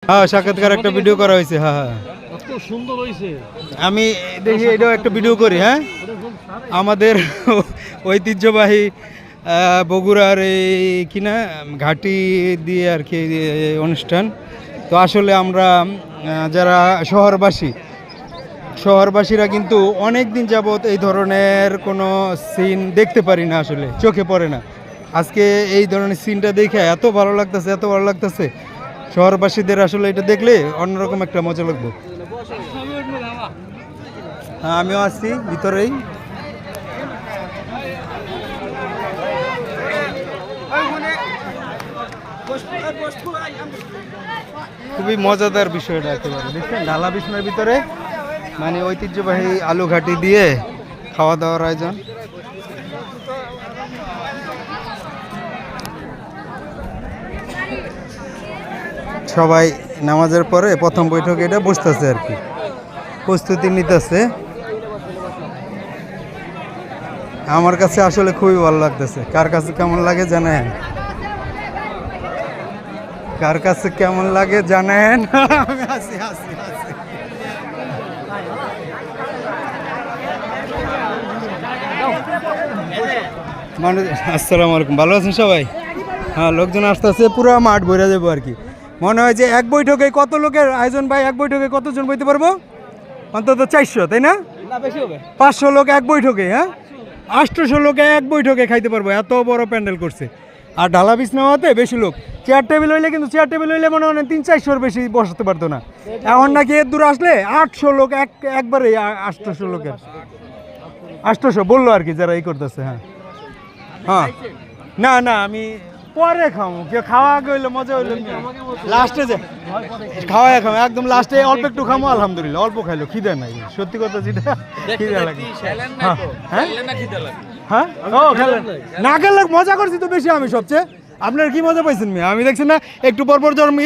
হ্যাঁ সাক্ষাৎকার একটা ভিডিও করা হয়েছে। হ্যাঁ হ্যাঁ কত সুন্দর হয়েছে। আমি দেখি এটাও একটা ভিডিও করি। হ্যাঁ আমাদের ঐতিহ্যবাহী বগুড়ার এই কিনা ঘাটি দিয়ে আর কি অনুষ্ঠান। তো আসলে আমরা যারা শহরবাসীরা কিন্তু অনেক দিন যাবৎ এই ধরনের কোনো সিন দেখতে পারি না, আসলে চোখে পড়ে না। আজকে এই ধরনের সিনটা দেখে এত ভালো লাগতেছে শহরবাসীদের। আসলে এটা দেখলে অন্যরকম একটা মজা লাগবে। হ্যাঁ আমিও আসছি ভিতরেই। খুবই মজাদার বিষয়টা একেবারে দেখছেন, ঢালা বিছনার ভিতরে মানে ঐতিহ্যবাহী আলু ঘাটি দিয়ে খাওয়া দাওয়ার আয়োজন। সবাই নামাজের পরে প্রথম বৈঠকে এটা বসতেছে আর কি, প্রস্তুতি নিতেছে। আমার কাছে আসলে খুবই ভালো লাগতেছে। কার কাছে কেমন লাগে জানেন? কার কাছে কেমন লাগে জানেন? মানুষ আসসালামু আলাইকুম, ভালো আছেন সবাই? হ্যাঁ লোকজন আসতেছে, পুরো মাঠ ভরে যাবো আর কি। মনে হয় যে এক বৈঠকে কত লোকের আয়োজন ভাই? এক বৈঠকে কতজন বইতে পারবো? অন্তত 400, তাই না? 500 লোক এক বৈঠকে। হ্যাঁ 800 লোক এক বৈঠকে খাইতে পারবো, এত বড় প্যান্ডেল করছে। আর ঢালা বিছনা হতে বেশি লোক, চেয়ার টেবিল হইলে মনে হয় 300-400 বেশি বসাতে পারতো না। এখন নাকি এর দূরে আসলে 800 লোক একবারে 800 লোকের 800 বললো আর কি যারা এই করতেছে। হ্যাঁ হ্যাঁ না আমি পরে খাবো, কেউ খাওয়া আগে হইলে মজা হইলো, লাস্টে যে খাওয়া খাবো একদম লাস্টে অল্প একটু খামো। আলহামদুলিল্লাহ অল্প খাইলো, খিদে নাই, সত্যি কথা যেটা খিদে লাগে। হ্যাঁ ও খেলেন না, খেলে মজা করছি তো বেশি আমি সবচেয়ে। আপনার কি মজা পাইছেন? আমি দেখছি না একটু পরপর জন্ম